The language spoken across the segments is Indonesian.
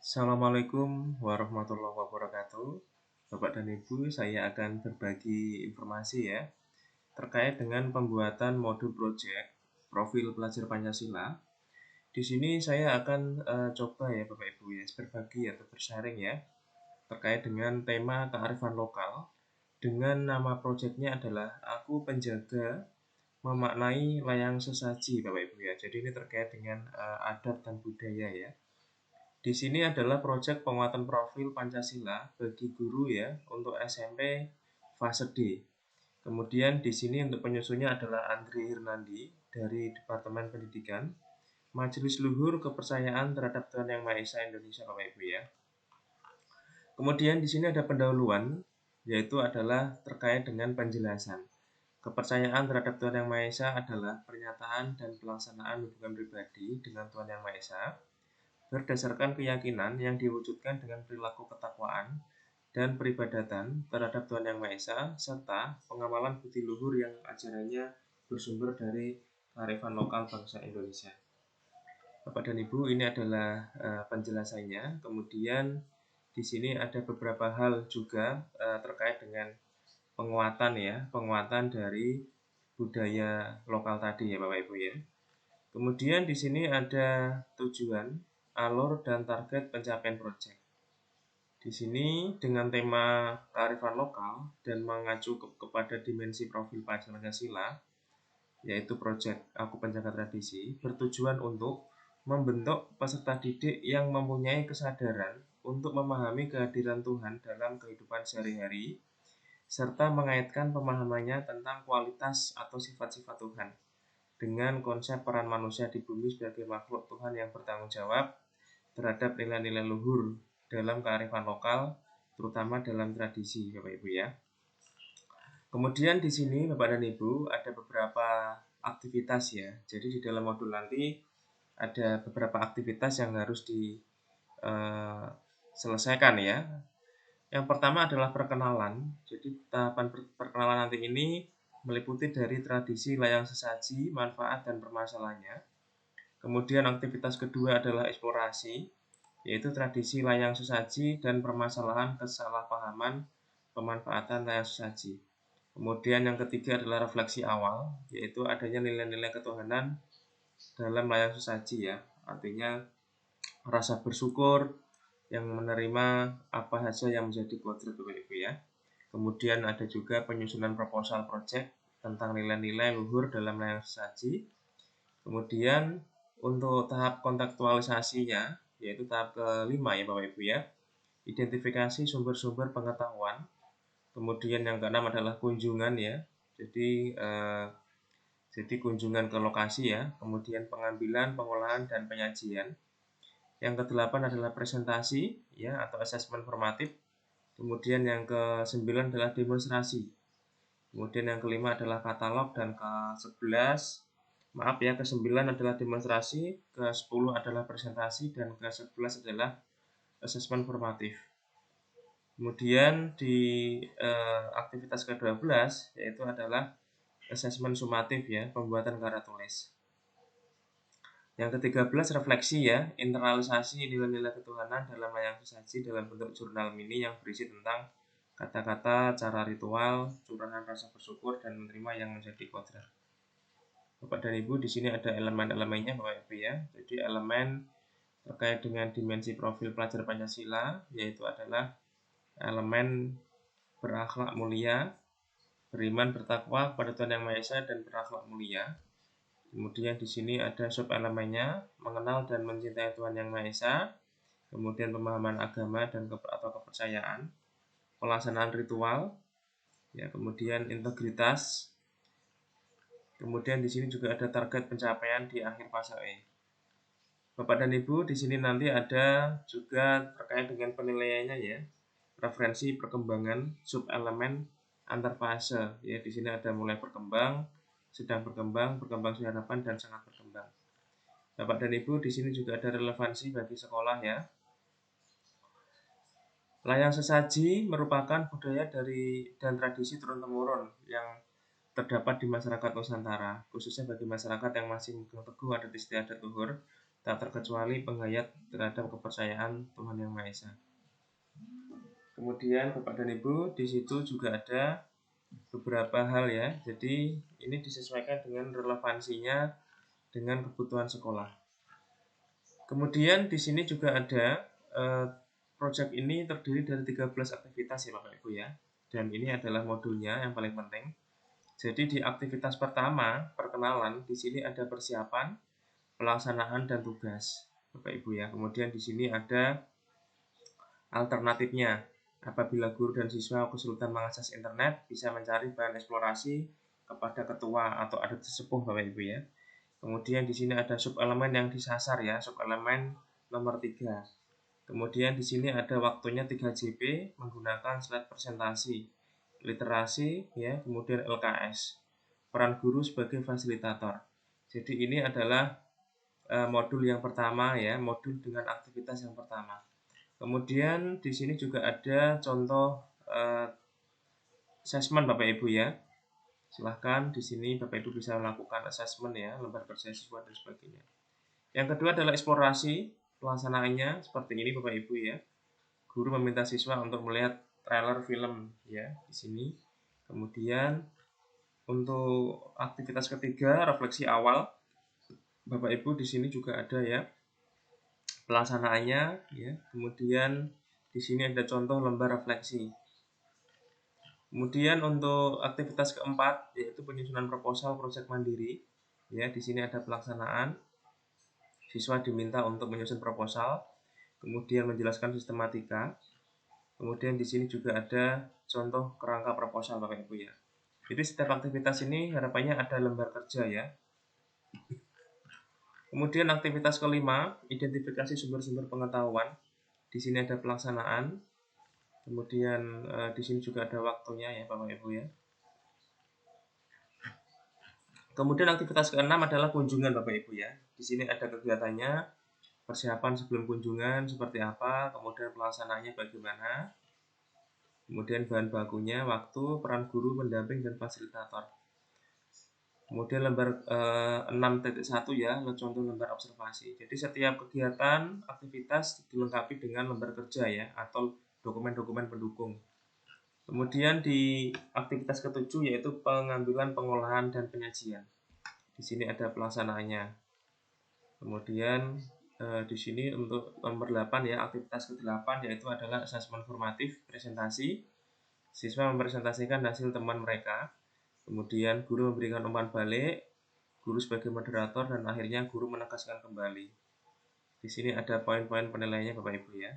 Assalamualaikum warahmatullahi wabarakatuh. Bapak dan Ibu, saya akan berbagi informasi ya terkait dengan pembuatan modul project profil pelajar Pancasila. Di sini saya akan coba ya Bapak Ibu ya berbagi atau bersharing ya terkait dengan tema kearifan lokal dengan nama projectnya adalah Aku Penjaga Memaknai Layang Sesaji Bapak Ibu ya. Jadi ini terkait dengan adat dan budaya ya. Di sini adalah proyek penguatan profil Pancasila bagi guru ya untuk SMP fase D. Kemudian di sini untuk penyusunnya adalah Andri Hirnandi dari Departemen Pendidikan, Majelis Luhur Kepercayaan Terhadap Tuhan Yang Maha Esa Indonesia Bapak Ibu ya. Kemudian di sini ada pendahuluan yaitu adalah terkait dengan penjelasan. Kepercayaan terhadap Tuhan Yang Maha Esa adalah pernyataan dan pelaksanaan hubungan pribadi dengan Tuhan Yang Maha Esa berdasarkan keyakinan yang diwujudkan dengan perilaku ketakwaan dan peribadatan terhadap Tuhan Yang Maha Esa serta pengamalan budi luhur yang ajarannya bersumber dari kearifan lokal bangsa Indonesia. Bapak dan Ibu, ini adalah penjelasannya. Kemudian di sini ada beberapa hal juga terkait dengan penguatan dari budaya lokal tadi ya Bapak Ibu ya. Kemudian di sini ada tujuan, alur, dan target pencapaian proyek. Di sini dengan tema kearifan lokal dan mengacu kepada dimensi profil Pancasila, yaitu proyek Aku Penjaga Tradisi, bertujuan untuk membentuk peserta didik yang mempunyai kesadaran untuk memahami kehadiran Tuhan dalam kehidupan sehari-hari, serta mengaitkan pemahamannya tentang kualitas atau sifat-sifat Tuhan dengan konsep peran manusia di bumi sebagai makhluk Tuhan yang bertanggung jawab terhadap nilai-nilai luhur dalam kearifan lokal, terutama dalam tradisi, Bapak Ibu ya. Kemudian di sini Bapak dan Ibu ada beberapa aktivitas ya. Jadi di dalam modul nanti ada beberapa aktivitas yang harus diselesaikan ya. Yang pertama adalah perkenalan. Jadi tahapan perkenalan nanti ini meliputi dari tradisi layang sesaji, manfaat dan permasalahannya. Kemudian aktivitas kedua adalah eksplorasi, yaitu tradisi layang sesaji dan permasalahan kesalahpahaman pemanfaatan layang sesaji. Kemudian yang ketiga adalah refleksi awal, yaitu adanya nilai-nilai ketuhanan dalam layang sesaji ya. Artinya rasa bersyukur yang menerima apa saja yang menjadi kodrat Bapak Ibu ya. Kemudian ada juga penyusunan proposal project tentang nilai-nilai luhur dalam layang sesaji. Kemudian untuk tahap kontekstualisasinya, yaitu tahap kelima ya Bapak Ibu ya, identifikasi sumber-sumber pengetahuan. Kemudian yang keenam adalah kunjungan ya, jadi kunjungan ke lokasi ya. Kemudian pengambilan, pengolahan dan penyajian. Yang kedelapan adalah presentasi ya atau asesmen formatif. Kemudian yang ke-9 adalah demonstrasi. Kemudian yang kelima adalah katalog dan ke-9 adalah demonstrasi, ke-10 adalah presentasi dan ke-11 adalah asesmen formatif. Kemudian di aktivitas ke-12 yaitu adalah asesmen sumatif ya, pembuatan karya tulis. Yang ke-13 refleksi ya, internalisasi nilai-nilai ketuhanan dalam layang sesaji dalam bentuk jurnal mini yang berisi tentang kata-kata, cara ritual, curahan rasa bersyukur dan menerima yang menjadi kodrat. Bapak dan Ibu, di sini ada elemen-elemennya Bapak Ibu ya. Jadi elemen terkait dengan dimensi profil pelajar Pancasila yaitu adalah elemen berakhlak mulia, beriman bertakwa kepada Tuhan Yang Maha Esa dan berakhlak mulia. Kemudian di sini ada sub elemennya, mengenal dan mencintai Tuhan Yang Maha Esa, kemudian pemahaman agama dan atau kepercayaan, pelaksanaan ritual, ya, kemudian integritas. Kemudian di sini juga ada target pencapaian di akhir fase E. Bapak dan Ibu, di sini nanti ada juga terkait dengan penilaiannya ya. Referensi perkembangan sub elemen antar fase. Ya, di sini ada mulai berkembang, sedang berkembang, berkembang sudah harapan dan sangat berkembang. Bapak dan Ibu, di sini juga ada relevansi bagi sekolah ya. Layang sesaji merupakan budaya dan tradisi turun-temurun yang terdapat di masyarakat Nusantara, khususnya bagi masyarakat yang masih memegang teguh adat istiadat luhur tak terkecuali penghayat terhadap kepercayaan Tuhan Yang Maha Esa. Kemudian Bapak dan Ibu, di situ juga ada beberapa hal ya. Jadi ini disesuaikan dengan relevansinya dengan kebutuhan sekolah. Kemudian di sini juga ada proyek ini terdiri dari 13 aktivitas ya Bapak Ibu ya. Dan ini adalah modulnya yang paling penting. Jadi di aktivitas pertama, perkenalan, di sini ada persiapan, pelaksanaan dan tugas Bapak Ibu ya. Kemudian di sini ada alternatifnya. Apabila guru dan siswa kesulitan mengakses internet, bisa mencari bahan eksplorasi kepada ketua atau adat sesepuh Bapak Ibu ya. Kemudian di sini ada subelemen yang disasar ya, subelemen nomor 3. Kemudian di sini ada waktunya 3 JP menggunakan slide presentasi, literasi ya, kemudian LKS. Peran guru sebagai fasilitator. Jadi ini adalah modul yang pertama ya, modul dengan aktivitas yang pertama. Kemudian di sini juga ada contoh assessment Bapak Ibu ya. Silahkan di sini Bapak Ibu bisa melakukan assessment ya, lembar kerja siswa dan sebagainya. Yang kedua adalah eksplorasi, pelaksanaannya seperti ini Bapak Ibu ya. Guru meminta siswa untuk melihat trailer film ya di sini. Kemudian untuk aktivitas ketiga, refleksi awal, Bapak Ibu di sini juga ada ya pelaksanaannya ya. Kemudian di sini ada contoh lembar refleksi. Kemudian untuk aktivitas keempat yaitu penyusunan proposal proyek mandiri. Ya, di sini ada pelaksanaan. Siswa diminta untuk menyusun proposal, kemudian menjelaskan sistematika. Kemudian di sini juga ada contoh kerangka proposal Bapak Ibu ya. Jadi setiap aktivitas ini harapannya ada lembar kerja ya. Kemudian aktivitas kelima, identifikasi sumber-sumber pengetahuan. Di sini ada pelaksanaan. Kemudian di sini juga ada waktunya ya Bapak Ibu ya. Kemudian aktivitas keenam adalah kunjungan Bapak Ibu ya. Di sini ada kegiatannya, persiapan sebelum kunjungan seperti apa, kemudian pelaksanaannya bagaimana. Kemudian bahan bakunya, waktu, peran guru, pendamping dan fasilitator. Kemudian lembar 6.1 ya, contoh lembar observasi. Jadi setiap kegiatan, aktivitas dilengkapi dengan lembar kerja ya, atau dokumen-dokumen pendukung. Kemudian di aktivitas ketujuh yaitu pengambilan, pengolahan, dan penyajian. Di sini ada pelaksanaannya. Kemudian di sini untuk nomor 8 ya, aktivitas ke-8 yaitu adalah asesmen formatif, presentasi. Siswa mempresentasikan hasil temuan mereka. Kemudian guru memberikan umpan balik, guru sebagai moderator, dan akhirnya guru menegaskan kembali. Di sini ada poin-poin penilaiannya Bapak Ibu ya.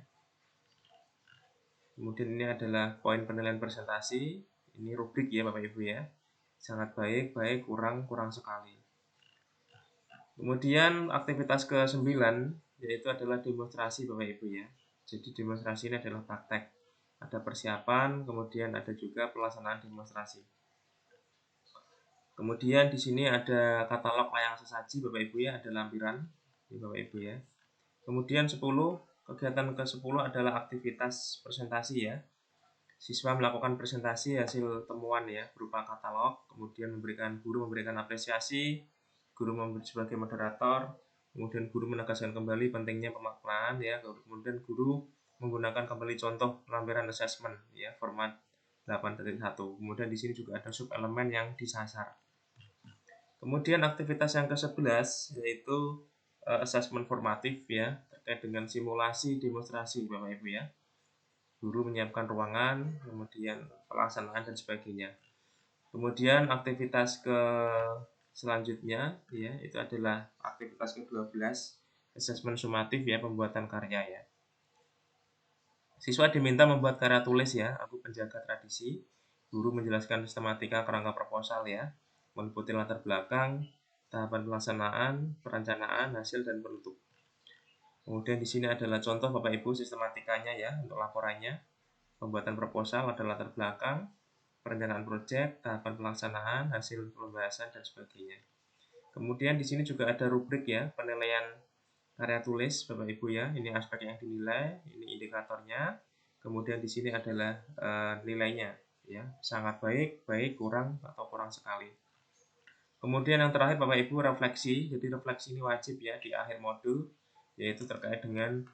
Kemudian ini adalah poin penilaian presentasi. Ini rubrik ya Bapak Ibu ya. Sangat baik, baik, kurang, kurang sekali. Kemudian aktivitas ke-9 yaitu adalah demonstrasi Bapak Ibu ya. Jadi demonstrasi ini adalah praktek. Ada persiapan, kemudian ada juga pelaksanaan demonstrasi. Kemudian di sini ada katalog layang sesaji Bapak Ibu ya, ada lampiran ini Bapak Ibu ya. Kemudian 10, kegiatan ke-10 adalah aktivitas presentasi ya. Siswa melakukan presentasi hasil temuan ya berupa katalog, kemudian guru memberikan apresiasi, guru sebagai moderator, kemudian guru menegaskan kembali pentingnya pemaknaan ya, kemudian guru menggunakan kembali contoh lampiran assessment ya format 8.1. Kemudian di sini juga ada sub elemen yang disasar. Kemudian aktivitas yang ke-11 yaitu assessment formatif ya terkait dengan simulasi demonstrasi Bapak Ibu ya. Guru menyiapkan ruangan, kemudian pelaksanaan dan sebagainya. Kemudian aktivitas selanjutnya ya itu adalah aktivitas ke-12 assessment sumatif ya, pembuatan karya ya. Siswa diminta membuat karya tulis ya, aku penjaga tradisi. Guru menjelaskan sistematika kerangka proposal ya, meliputi latar belakang, tahapan pelaksanaan, perencanaan, hasil dan penutup. Kemudian di sini adalah contoh Bapak Ibu sistematikanya ya untuk laporannya. Pembuatan proposal ada latar belakang, perencanaan proyek, tahapan pelaksanaan, hasil pembahasan dan sebagainya. Kemudian di sini juga ada rubrik ya, penilaian karya tulis Bapak Ibu ya. Ini aspek yang dinilai, ini indikatornya. Kemudian di sini adalah nilainya ya, sangat baik, baik, kurang atau kurang sekali. Kemudian yang terakhir Bapak Ibu refleksi. Jadi refleksi ini wajib ya di akhir modul. yaitu terkait dengan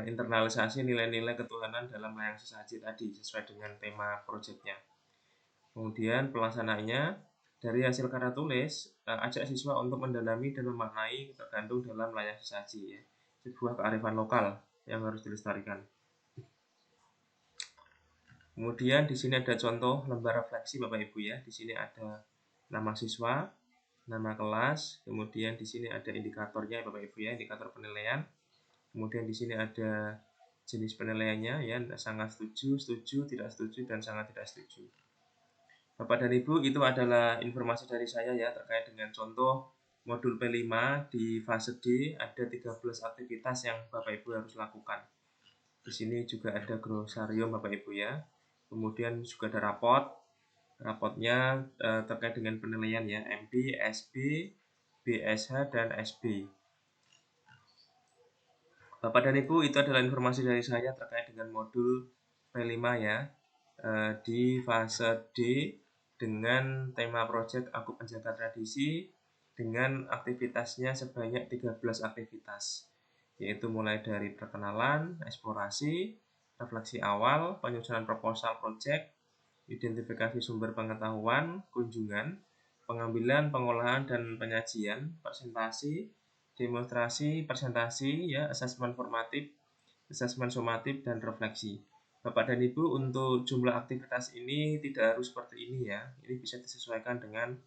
internalisasi nilai-nilai ketuhanan dalam layang sesaji tadi sesuai dengan tema proyeknya. Kemudian pelaksanaannya dari hasil karya tulis, ajak siswa untuk mendalami dan memaknai tergantung dalam layang sesaji ya. Sebuah kearifan lokal yang harus dilestarikan. Kemudian di sini ada contoh lembar refleksi Bapak Ibu ya. Di sini ada nama siswa, nama kelas, kemudian di sini ada indikatornya Bapak Ibu ya, indikator penilaian. Kemudian di sini ada jenis penilaiannya ya, sangat setuju, setuju, tidak setuju, dan sangat tidak setuju. Bapak dan Ibu, itu adalah informasi dari saya ya terkait dengan contoh modul P5 di fase D. Ada 13 aktivitas yang Bapak Ibu harus lakukan. Di sini juga ada glosarium Bapak Ibu ya. Kemudian juga ada rapotnya terkait dengan penilaian ya, MP, SB, BSH, dan SB. Bapak dan Ibu, itu adalah informasi dari saya terkait dengan modul P5 ya, di fase D dengan tema proyek Aku Penjaga Tradisi dengan aktivitasnya sebanyak 13 aktivitas, yaitu mulai dari perkenalan, eksplorasi, refleksi awal, penyusunan proposal proyek, identifikasi sumber pengetahuan, kunjungan, pengambilan, pengolahan, dan penyajian, presentasi, demonstrasi, presentasi, ya, asesmen formatif, asesmen sumatif, dan refleksi. Bapak dan Ibu, untuk jumlah aktivitas ini tidak harus seperti ini ya. Ini bisa disesuaikan dengan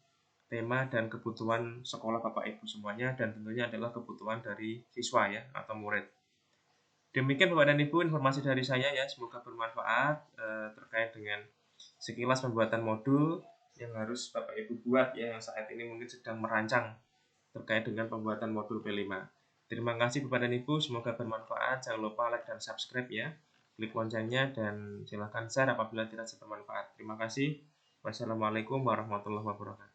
tema dan kebutuhan sekolah Bapak Ibu semuanya, dan tentunya adalah kebutuhan dari siswa ya atau murid. Demikian Bapak dan Ibu informasi dari saya ya, semoga bermanfaat terkait dengan sekilas pembuatan modul yang harus Bapak Ibu buat ya, yang saat ini mungkin sedang merancang terkait dengan pembuatan modul P5. Terima kasih Bapak dan Ibu, semoga bermanfaat. Jangan lupa like dan subscribe ya. Klik loncengnya dan silahkan share apabila dirasa bermanfaat. Terima kasih. Wassalamualaikum warahmatullahi wabarakatuh.